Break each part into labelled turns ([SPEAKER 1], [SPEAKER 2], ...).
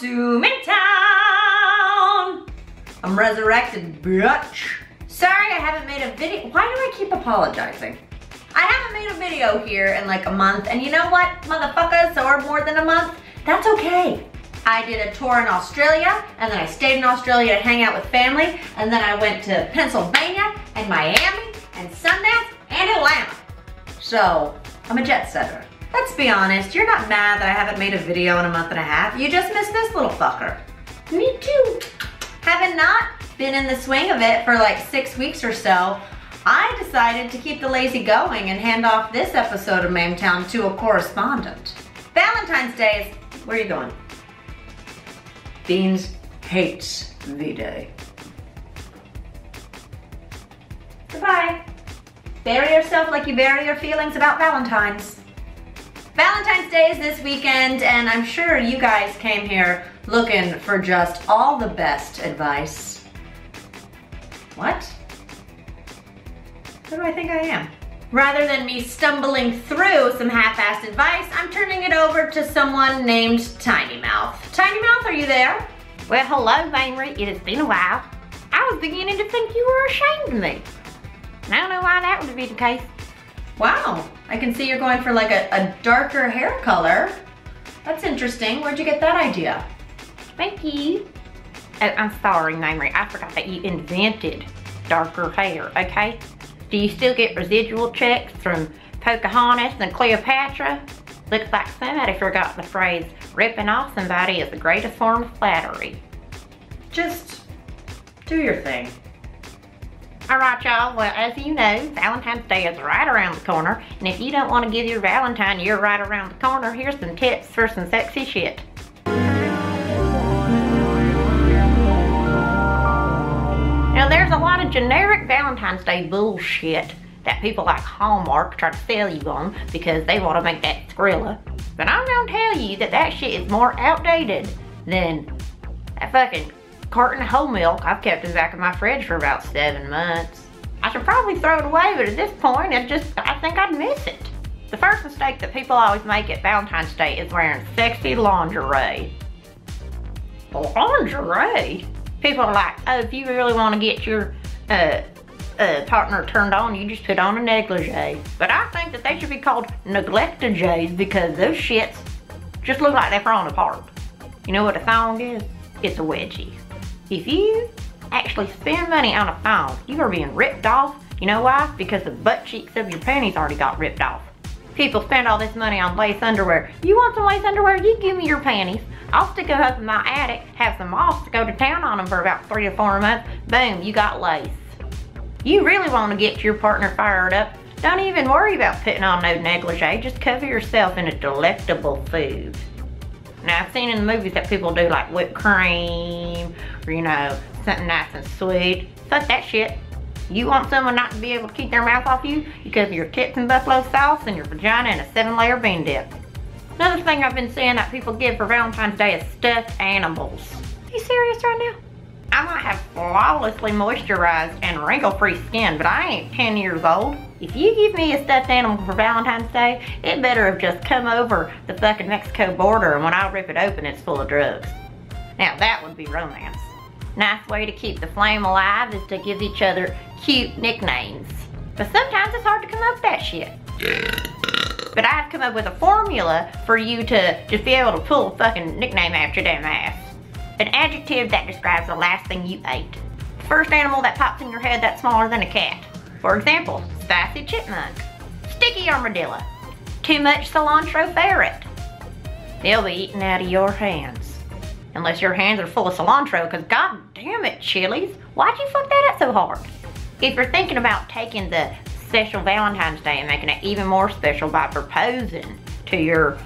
[SPEAKER 1] to Mametown. I'm resurrected, bitch. Sorry I haven't made a video. Why do I keep apologizing? I haven't made a video here in like a month, and you know what, motherfuckers, or more than a month, that's okay. I did a tour in Australia, and then I stayed in Australia to hang out with family, and then I went to Pennsylvania, and Miami, and Sundance, and Atlanta. So, I'm a jet setter. Let's be honest, you're not mad that I haven't made a video in a month and a half. You just missed this little fucker. Me too. Having not been in the swing of it for like 6 weeks or so, I decided to keep the lazy going and hand off this episode of Mametown to a correspondent. Valentine's Day is, where are you going? Beanz hates V-Day. Goodbye. Bury yourself like you bury your feelings about Valentine's. Valentine's Day is this weekend, and I'm sure you guys came here looking for just all the best advice. What? Who do I think I am? Rather than me stumbling through some half-assed advice, I'm turning it over to someone named Tiny Mouth. Tiny Mouth, are you there?
[SPEAKER 2] Well, hello, Mamrie. It has been a while. I was beginning to think you were ashamed of me. I don't know why that would be the case.
[SPEAKER 1] Wow, I can see you're going for like a darker hair color. That's interesting. Where'd you get that idea?
[SPEAKER 2] Thank you. Oh, I'm sorry, Mamrie. I forgot that you invented darker hair, okay? Do you still get residual checks from Pocahontas and Cleopatra? Looks like somebody forgot the phrase, ripping off somebody is the greatest form of flattery.
[SPEAKER 1] Just do your thing.
[SPEAKER 2] All right, y'all. Well, as you know, Valentine's Day is right around the corner. And if you don't want to give your Valentine you're right around the corner, here's some tips for some sexy shit. Now, there's a lot of generic Valentine's Day bullshit that people like Hallmark try to sell you on because they want to make that Skrilla. But I'm gonna tell you that that shit is more outdated than that fucking carton of whole milk I've kept in the back of my fridge for about 7 months. I should probably throw it away, but at this point, I think I'd miss it. The first mistake that people always make at Valentine's Day is wearing sexy lingerie. Lingerie? People are like, oh, if you really want to get your partner turned on, you just put on a negligee. But I think that they should be called neglectagees because those shits just look like they're falling apart. You know what a thong is? It's a wedgie. If you actually spend money on a thong, you are being ripped off. You know why? Because the butt cheeks of your panties already got ripped off. People spend all this money on lace underwear. You want some lace underwear? You give me your panties. I'll stick them up in my attic, have some moths to go to town on them for about 3 to 4 months. Boom, you got lace. You really want to get your partner fired up, don't even worry about putting on no negligee. Just cover yourself in a delectable food. Now, I've seen in the movies that people do like whipped cream, or you know, something nice and sweet. Fuck that shit. You want someone not to be able to keep their mouth off you? You cover your tits in buffalo sauce and your vagina in a 7-layer bean dip. Another thing I've been seeing that people give for Valentine's Day is stuffed animals. Are you serious right now? I might have flawlessly moisturized and wrinkle-free skin, but I ain't 10 years old. If you give me a stuffed animal for Valentine's Day, it better have just come over the fucking Mexico border, and when I rip it open, it's full of drugs. Now that would be romance. Nice way to keep the flame alive is to give each other cute nicknames. But sometimes it's hard to come up with that shit. But I've come up with a formula for you to just be able to pull a fucking nickname out your damn ass. An adjective that describes the last thing you ate. The first animal that pops in your head that's smaller than a cat. For example, spicy chipmunk, sticky armadillo, too much cilantro ferret. They'll be eaten out of your hands. Unless your hands are full of cilantro, because god damn it, Chili's, why'd you fuck that up so hard? If you're thinking about taking the special Valentine's Day and making it even more special by proposing to your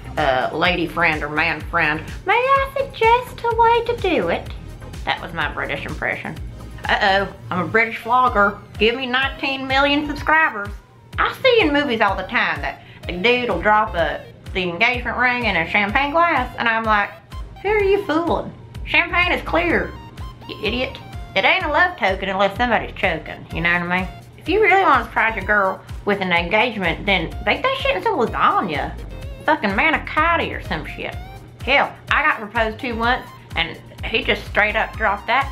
[SPEAKER 2] lady friend or man friend, may I suggest a way to do it? That was my British impression. Uh-oh, I'm a British vlogger. Give me 19 million subscribers. I see in movies all the time that the dude will drop the engagement ring in a champagne glass, and I'm like, who are you fooling? Champagne is clear, you idiot. It ain't a love token unless somebody's choking, you know what I mean? If you really want to surprise your girl with an engagement, then bake that shit into lasagna. Fucking manicotti or some shit. Hell, I got proposed to once, And he just straight up dropped that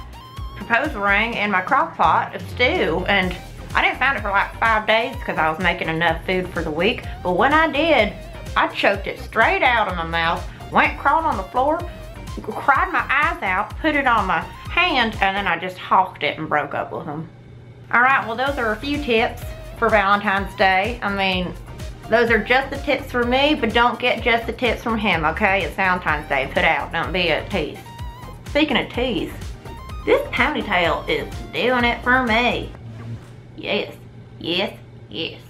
[SPEAKER 2] proposal ring in my crock pot of stew. And I didn't find it for like 5 days because I was making enough food for the week. But when I did, I choked it straight out of my mouth, went crawled on the floor, cried my eyes out, put it on my hand, and then I just hawked it and broke up with him. All right, well, those are a few tips for Valentine's Day. I mean, those are just the tips for me, but don't get just the tips from him, okay? It's Valentine's Day. Put out. Don't be a tease. Speaking of tease, this ponytail is doing it for me. Yes, yes, yes.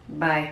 [SPEAKER 1] Bye.